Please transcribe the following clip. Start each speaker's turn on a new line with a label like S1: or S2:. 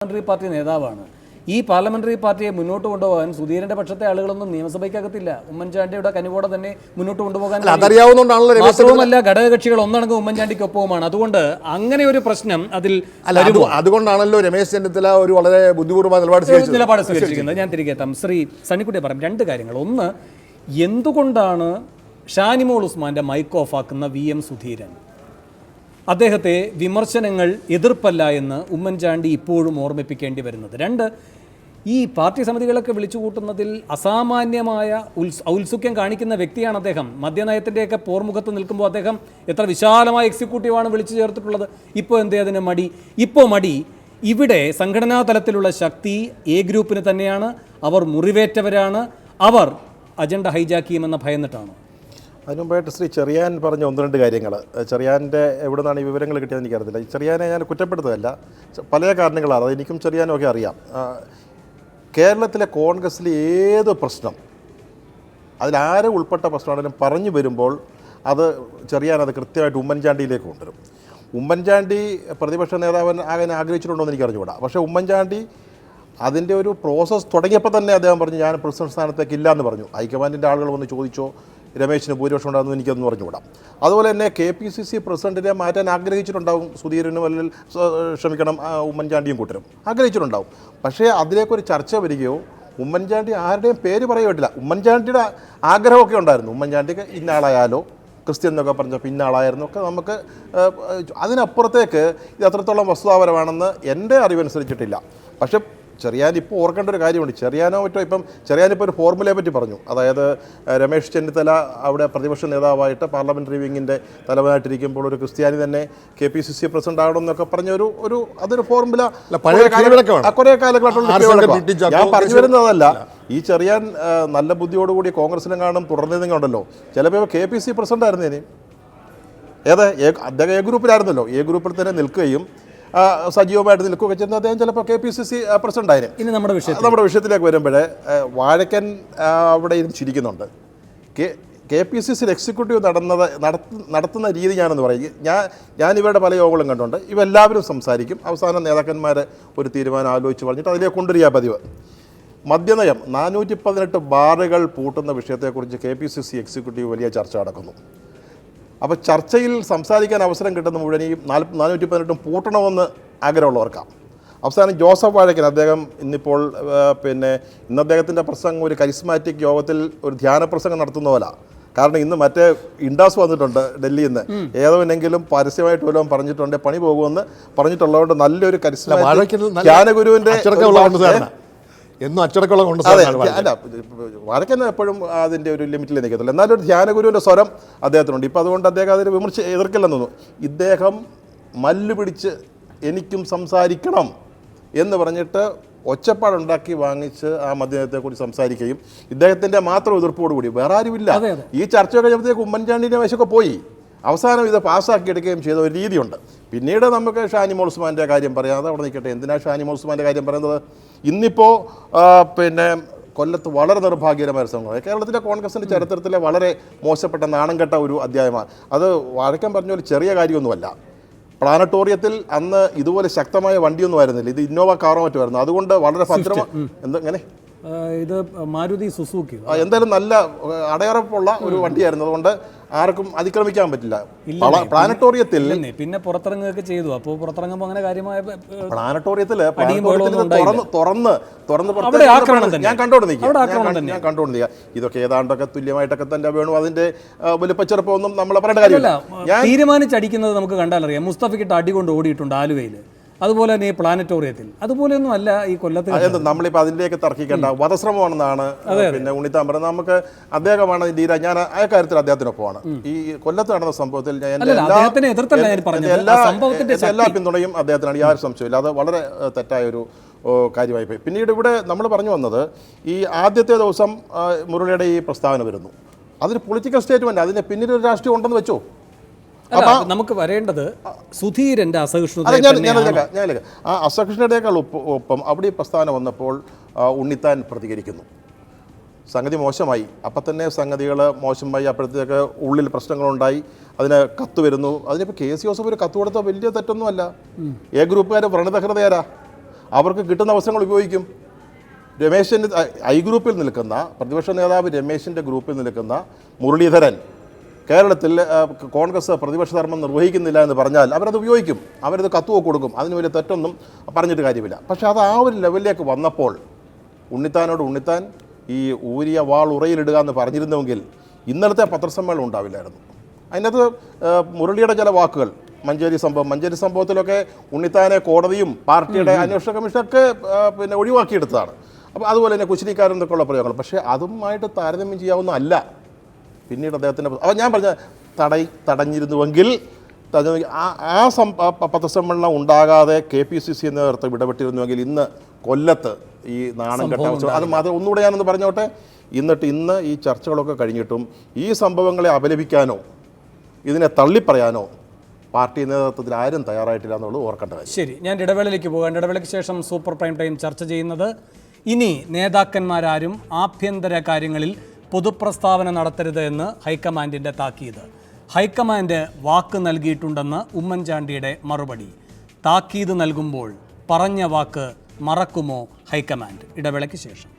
S1: Parliamentary party നേതാവാണ്. ഈ parliamentary പാർട്ടിയെ മുന്നോട്ട് കൊണ്ടുപോകാൻ സുധീരന്റെ പക്ഷത്തെ ആളുകളൊന്നും നിയമസഭയ്ക്കകത്തില്ല. ഉമ്മൻചാണ്ടിയുടെ കനിവോടെ തന്നെ മുന്നോട്ട് കൊണ്ടുപോകാൻ മാത്രവുമല്ല, ഘടകകക്ഷികൾ ഒന്നടങ്കം ഉമ്മൻചാണ്ടിക്കൊപ്പവുമാണ്. അതുകൊണ്ട് അങ്ങനെ ഒരു പ്രശ്നം അതിൽ
S2: അതുകൊണ്ടാണല്ലോ രമേശ് ചെന്നിത്തല ഒരു വളരെ ബുദ്ധിപൂർവ്വമായ
S1: നിലപാട് സ്വീകരിച്ചിരിക്കുന്നത്. ഞാൻ തിരികെ എത്താം. ശ്രീ സണ്ണിക്കുട്ടി പറയും രണ്ട് കാര്യങ്ങൾ. ഒന്ന്, എന്തുകൊണ്ടാണ് ഷാനിമോൾ ഉസ്മാന്റെ മൈക്ക് ഓഫ് ആക്കുന്ന VM സുധീരൻ? അദ്ദേഹത്തെ വിമർശനങ്ങൾ എതിർപ്പല്ല എന്ന് ഉമ്മൻചാണ്ടി ഇപ്പോഴും ഓർമ്മിപ്പിക്കേണ്ടി വരുന്നത്. രണ്ട്, ഈ പാർട്ടി സമിതികളൊക്കെ വിളിച്ചു കൂട്ടുന്നതിൽ അസാമാന്യമായ ഔത്സുക്യം കാണിക്കുന്ന വ്യക്തിയാണ് അദ്ദേഹം. മദ്യനയത്തിൻ്റെയൊക്കെ പോർമുഖത്ത് നിൽക്കുമ്പോൾ അദ്ദേഹം എത്ര വിശാലമായ എക്സിക്യൂട്ടീവാണ് വിളിച്ചു ചേർത്തിട്ടുള്ളത്. ഇപ്പോൾ എന്തേ അതിന് മടി? ഇപ്പോൾ മടി ഇവിടെ സംഘടനാ തലത്തിലുള്ള ശക്തി A ഗ്രൂപ്പിന് തന്നെയാണ്. അവർ മുറിവേറ്റവരാണ്. അവർ അജണ്ട ഹൈജാക്ക് ചെയ്യുമെന്ന ഭയന്നിട്ടാണ്.
S3: അതിനുമുമ്പായിട്ട് ശ്രീ ചെറിയാൻ പറഞ്ഞ ഒന്ന് രണ്ട് കാര്യങ്ങൾ, ചെറിയാൻ്റെ എവിടെ നിന്നാണ് ഈ വിവരങ്ങൾ കിട്ടിയതെന്ന് എനിക്കറിയില്ല. ചെറിയാനെ ഞാൻ കുറ്റപ്പെടുത്തുകയല്ല, പല കാരണങ്ങളാണ്, അത് എനിക്കും ചെറിയാനും ഒക്കെ അറിയാം. കേരളത്തിലെ കോൺഗ്രസ്സിലെ ഏത് പ്രശ്നം, അതിലാരും ഉൾപ്പെട്ട പ്രശ്നമാണെങ്കിലും പറഞ്ഞു വരുമ്പോൾ അത് ചെറിയാൻ കൃത്യമായിട്ട് ഉമ്മൻചാണ്ടിയിലേക്ക് കൊണ്ടുവരും. ഉമ്മൻചാണ്ടി പ്രതിപക്ഷ നേതാവൻ ആകാൻ ആഗ്രഹിച്ചിട്ടുണ്ടോ എന്ന് എനിക്ക് അറിഞ്ഞുകൂടാ. പക്ഷേ ഉമ്മൻചാണ്ടി അതിൻ്റെ ഒരു പ്രോസസ്സ് തുടങ്ങിയപ്പോൾ തന്നെ അദ്ദേഹം പറഞ്ഞു ഞാൻ പ്രസിഡന്റ് സ്ഥാനത്തേക്ക് ഇല്ല എന്ന് പറഞ്ഞു. ഹൈക്കമാൻഡിൻ്റെ ആളുകൾ വന്ന് ചോദിച്ചോ രമേശിന് ഭൂരിപക്ഷം ഉണ്ടാകുന്നു എനിക്കൊന്നും പറഞ്ഞുകൂടാ. അതുപോലെ തന്നെ KPCC പ്രസിഡന്റിനെ മാറ്റാൻ ആഗ്രഹിച്ചിട്ടുണ്ടാവും സുധീരനും, അല്ലെങ്കിൽ ഉമ്മൻചാണ്ടിയും കൂട്ടരും ആഗ്രഹിച്ചിട്ടുണ്ടാവും. പക്ഷേ അതിലേക്കൊരു ചർച്ച വരികയോ ഉമ്മൻചാണ്ടി ആരുടെയും പേര് പറയുകയില്ല. ഉമ്മൻചാണ്ടിയുടെ ആഗ്രഹമൊക്കെ ഉണ്ടായിരുന്നു, ഉമ്മൻചാണ്ടിക്ക് ഇന്നാളായാലോ ക്രിസ്ത്യൻ എന്നൊക്കെ പറഞ്ഞപ്പോൾ ഇന്നാളായിരുന്നു ഒക്കെ നമുക്ക്. അതിനപ്പുറത്തേക്ക് ഇത് എത്രത്തോളം വസ്തുതാപരമാണെന്ന് എൻ്റെ അറിവനുസരിച്ചിട്ടില്ല. പക്ഷേ ചെറിയാൻ ഇപ്പോൾ ഓർക്കേണ്ട ഒരു കാര്യമുണ്ട്. ചെറിയാനോ മറ്റോ ചെറിയാനിപ്പോൾ ഒരു ഫോർമുലയെ പറ്റി പറഞ്ഞു. അതായത് രമേശ് ചെന്നിത്തല അവിടെ പ്രതിപക്ഷ നേതാവായിട്ട് പാർലമെൻ്ററി വിങ്ങിൻ്റെ തലവനായിട്ടിരിക്കുമ്പോൾ ഒരു ക്രിസ്ത്യാനി തന്നെ KPCC പ്രസിഡന്റ് ആകണം എന്നൊക്കെ പറഞ്ഞ അതൊരു ഫോർമുല കുറേ കാലങ്ങളായിട്ടുള്ള. ഞാൻ പറഞ്ഞു വരുന്നതല്ല, ഈ ചെറിയാൻ നല്ല ബുദ്ധിയോടുകൂടി കോൺഗ്രസിലും കാണും തുടർന്നിരുന്നുണ്ടല്ലോ, ചിലപ്പോൾ KPCC പ്രസിഡന്റ് ആയിരുന്നേന്. അദ്ദേഹം A ഗ്രൂപ്പിലായിരുന്നല്ലോ, A ഗ്രൂപ്പിൽ തന്നെ നിൽക്കുകയും സജീവമായിട്ട് നിൽക്കുകയൊക്കെ ചെയ്യുന്ന അദ്ദേഹം ചിലപ്പോൾ KPCC പ്രസിഡന്റ് ആയിരുന്നു.
S1: ഇനി നമ്മുടെ
S3: വിഷയത്തിലേക്ക് വരുമ്പോഴേ വാഴക്കൻ അവിടെ ഇരുന്ന് ചിരിക്കുന്നുണ്ട്. KPCC എക്സിക്യൂട്ടീവ് നടത്തുന്ന രീതി ഞാനെന്ന് പറയും. ഞാൻ ഇവരുടെ പല യോഗങ്ങളും കണ്ടുകൊണ്ട് ഇവരെല്ലാവരും സംസാരിക്കും. അവസാനം നേതാക്കന്മാർ ഒരു തീരുമാനം ആലോചിച്ച് പറഞ്ഞിട്ട് അതിലേക്ക് കൊണ്ടുവരിക പതിവ്. മദ്യനയം 418 ബാറുകൾ പൂട്ടുന്ന വിഷയത്തെക്കുറിച്ച് KPCC എക്സിക്യൂട്ടീവ് വലിയ ചർച്ച നടക്കുന്നു. അപ്പോൾ ചർച്ചയിൽ സംസാരിക്കാൻ അവസരം കിട്ടുന്ന മുഴുവൻ ഈ 418 പൂട്ടണമെന്ന് ആഗ്രഹമുള്ളവർക്കാണ്. അവസാനം ജോസഫ് വാഴക്കൻ, അദ്ദേഹം ഇന്നിപ്പോൾ ഇന്ന് അദ്ദേഹത്തിൻ്റെ പ്രസംഗം ഒരു കരിസ്മാറ്റിക് യോഗത്തിൽ ഒരു ധ്യാന പ്രസംഗം നടത്തുന്ന പോലെ. കാരണം ഇന്ന് മറ്റേ ഇൻഡാസ് വന്നിട്ടുണ്ട് ഡൽഹിയിൽ നിന്ന്, ഏതോനെങ്കിലും പരസ്യമായിട്ട് വല്ലതും പറഞ്ഞിട്ടുണ്ട് പണി പോകുമെന്ന് പറഞ്ഞിട്ടുള്ളതുകൊണ്ട് നല്ലൊരു കരിസ്മാറ്റിക് ധ്യാനഗുരുവിൻ്റെ
S2: എന്നും അച്ചടക്കമുള്ള കൊണ്ട്
S3: അല്ല, വാഴക്കൻ എപ്പോഴും അതിൻ്റെ ഒരു ലിമിറ്റിൽ നിൽക്കത്തില്ല. എന്നാലും ഒരു ധ്യാനഗുരുവിൻ്റെ സ്വരം അദ്ദേഹത്തിനുണ്ട്. ഇപ്പോൾ അതുകൊണ്ട് അദ്ദേഹം അതിന് എതിർക്കില്ലെന്ന് തോന്നുന്നു. ഇദ്ദേഹം മല്ല് പിടിച്ച് എനിക്കും സംസാരിക്കണം എന്ന് പറഞ്ഞിട്ട് ഒച്ചപ്പാടുണ്ടാക്കി വാങ്ങിച്ച് ആ മദ്യത്തെക്കുറിച്ച് സംസാരിക്കുകയും ഇദ്ദേഹത്തിൻ്റെ മാത്രം എതിർപ്പോടുകൂടി വേറെ ആരുമില്ല. ഈ ചർച്ച കഴിയുമ്പോഴത്തേക്ക് ഉമ്മൻചാണ്ടിൻ്റെ വശമൊക്കെ പോയി അവസാനം ഇത് പാസ്സാക്കിയെടുക്കുകയും ചെയ്ത ഒരു രീതിയുണ്ട്. പിന്നീട് നമുക്ക് ഷാനിമോൾ ഉസ്മാൻ്റെ കാര്യം പറയാം, അത് അവിടെ നിൽക്കട്ടെ. എന്തിനാണ് ഷാനിമോൾ ഉസ്മാൻ്റെ കാര്യം പറയുന്നത്? ഇന്നിപ്പോൾ കൊല്ലത്ത് വളരെ നിർഭാഗ്യകരമായ സംഭവം. കേരളത്തിലെ കോൺഗ്രസിൻ്റെ ചരിത്രത്തിലെ വളരെ മോശപ്പെട്ട നാണംകെട്ട ഒരു അധ്യായമാണ് അത്. വാഴക്കൻ പറഞ്ഞ ഒരു ചെറിയ കാര്യമൊന്നുമല്ല. പ്ലാനറ്റോറിയത്തിൽ അന്ന് ഇതുപോലെ ശക്തമായ വണ്ടിയൊന്നും ആയിരുന്നില്ല, ഇത് ഇന്നോവ കാറോ മറ്റുമായിരുന്നു. അതുകൊണ്ട് വളരെ ഭദ്രമായി എങ്ങനെ
S1: ഇത് മാരുതി സുസുക്കി
S3: എന്തായാലും നല്ല അടയാളമുള്ള ഒരു വണ്ടിയായിരുന്നു. അതുകൊണ്ട് ആർക്കും അതിക്രമിക്കാൻ പറ്റില്ല. പ്ലാനറ്റോറിയത്തിൽ
S1: പിന്നെ പുറത്തിറങ്ങുകയൊക്കെ ചെയ്തു. അപ്പോൾ പുറത്തിറങ്ങുമ്പോൾ അങ്ങനെ കാര്യമായ
S3: പ്ലാനറ്റോറിയത്തിൽ ഞാൻ കണ്ടോണ്ട് നിൽക്കുക. ഇതൊക്കെ ഏതാണ്ടൊക്കെ തുല്യമായിട്ടൊക്കെ തന്നെ വേണം. അതിന്റെ വലിപ്പച്ചെറുപ്പമൊന്നും നമ്മൾ പറയേണ്ട കാര്യമില്ല.
S1: ഞാൻ തീരുമാനിച്ചടിക്കുന്നത് നമുക്ക് കണ്ടാലറിയാം. മുസ്തഫയ്ക്കിട്ട് അടി കൊണ്ട് ഓടിയിട്ടുണ്ട് ആലുവയിൽ. അതുപോലെ തന്നെ ഈ പ്ലാനറ്റോറിയത്തിൽ അതുപോലെയൊന്നും അല്ല ഈ കൊല്ലത്ത്.
S3: നമ്മളിപ്പോൾ അതിലേക്ക് തർക്കിക്കേണ്ട വധശ്രമമാണെന്നാണ് ഉണ്ണിത്താൻ പറയുന്നത്. നമുക്ക് അദ്ദേഹമാണ് ഞാൻ ആ കാര്യത്തിൽ അദ്ദേഹത്തിനൊപ്പമാണ്. ഈ കൊല്ലത്ത് നടന്ന സംഭവത്തിൽ എല്ലാ പിന്തുണയും അദ്ദേഹത്തിനാണ്, യാതൊരു സംശയമില്ല. അത് വളരെ തെറ്റായൊരു കാര്യമായി പോയി. പിന്നീട് ഇവിടെ നമ്മൾ പറഞ്ഞു വന്നത് ഈ ആദ്യത്തെ ദിവസം മുരളിയുടെ ഈ പ്രസ്താവന വരുന്നു, അതൊരു പൊളിറ്റിക്കൽ സ്റ്റേറ്റ്മെന്റ്, അതിന് പിന്നീട് ഒരു രാഷ്ട്രീയം ഉണ്ടെന്ന് വെച്ചോ.
S1: നമുക്ക് വരേണ്ടത് സുധീരന്റെ അസഹിഷ്ണുത.
S3: ആ അസഹിഷ്ണുതയേക്കാൾ ഒപ്പം അവിടെ ഈ പ്രസ്താവന വന്നപ്പോൾ ഉണ്ണിത്താൻ പ്രതികരിക്കുന്നു. സംഗതി മോശമായി, അപ്പം തന്നെ സംഗതികൾ മോശമായി. അപ്പോഴത്തേക്ക് ഉള്ളിൽ പ്രശ്നങ്ങളുണ്ടായി, അതിന് കത്ത് വരുന്നു. അതിനിപ്പോൾ KC ജോസഫ് ഒരു കത്ത് കൊടുത്ത വലിയ തെറ്റൊന്നുമല്ല. A ഗ്രൂപ്പുകാർ വ്രണതഹൃദയരാ. അവർക്ക് കിട്ടുന്ന അവസരങ്ങൾ ഉപയോഗിക്കും. രമേശിൻ്റെ ഐ ഗ്രൂപ്പിൽ നിൽക്കുന്ന പ്രതിപക്ഷ നേതാവ് രമേശിൻ്റെ ഗ്രൂപ്പിൽ നിൽക്കുന്ന മുരളീധരൻ കേരളത്തിൽ കോൺഗ്രസ് പ്രതിപക്ഷ ധർമ്മം നിർവഹിക്കുന്നില്ല എന്ന് പറഞ്ഞാൽ അവരത് ഉപയോഗിക്കും, അവരത് കത്തുവൊക്കെ കൊടുക്കും. അതിന് വലിയ തെറ്റൊന്നും പറഞ്ഞിട്ട് കാര്യമില്ല. പക്ഷേ അത് ആ ഒരു ലെവലിലേക്ക് വന്നപ്പോൾ ഉണ്ണിത്താൻ ഈ ഊരിയ വാൾ ഉറയിലിടുക എന്ന് പറഞ്ഞിരുന്നുവെങ്കിൽ ഇന്നലത്തെ പത്രസമ്മേളനം ഉണ്ടാവില്ലായിരുന്നു. അതിനകത്ത് മുരളിയുടെ ചില വാക്കുകൾ, മഞ്ചേരി സംഭവത്തിലൊക്കെ ഉണ്ണിത്താനെ കോടതിയും പാർട്ടിയുടെ അന്വേഷണ കമ്മീഷനൊക്കെ പിന്നെ ഒഴിവാക്കിയെടുത്തതാണ്. അപ്പോൾ അതുപോലെ തന്നെ കുശിനിക്കാരൻ എന്നൊക്കെയുള്ള പ്രയോഗങ്ങൾ. പക്ഷേ അതുമായിട്ട് താരതമ്യം ചെയ്യാവുന്നതല്ല പിന്നീട് അദ്ദേഹത്തിൻ്റെ. അപ്പോൾ ഞാൻ പറഞ്ഞ തടഞ്ഞിരുന്നുവെങ്കിൽ ആ പത്രസമ്മേളനം ഉണ്ടാകാതെ KPCC നേതൃത്വം ഇടപെട്ടിരുന്നുവെങ്കിൽ ഇന്ന് കൊല്ലത്ത് ഈ നാണം കെട്ട അത് മാത്രം ഒന്നുകൂടെ ഞാനൊന്ന് പറഞ്ഞോട്ടെ. ഇന്ന് ഈ ചർച്ചകളൊക്കെ കഴിഞ്ഞിട്ടും ഈ സംഭവങ്ങളെ അപലപിക്കാനോ ഇതിനെ തള്ളിപ്പറയാനോ പാർട്ടി നേതൃത്വത്തിൽ ആരും തയ്യാറായിട്ടില്ല എന്നുള്ളത് ഓർക്കേണ്ടത്.
S1: ശരി, ഞാൻ ഇടവേളയിലേക്ക് പോകാം. ഇടവേളയ്ക്ക് ശേഷം സൂപ്പർ പ്രൈം ടൈം ചർച്ച ചെയ്യുന്നത് ഇനി നേതാക്കന്മാരാരും ആഭ്യന്തര കാര്യങ്ങളിൽ പൊതുപ്രസ്താവന നടത്തരുത് എന്ന് ഹൈക്കമാൻഡിൻ്റെ താക്കീത്. ഹൈക്കമാൻഡ് വാക്ക് നൽകിയിട്ടുണ്ടെന്ന് ഉമ്മൻചാണ്ടിയുടെ മറുപടി. താക്കീത് നൽകുമ്പോൾ പറഞ്ഞ വാക്ക് മറക്കുമോ ഹൈക്കമാൻഡ്? ഇടവേളയ്ക്ക് ശേഷം.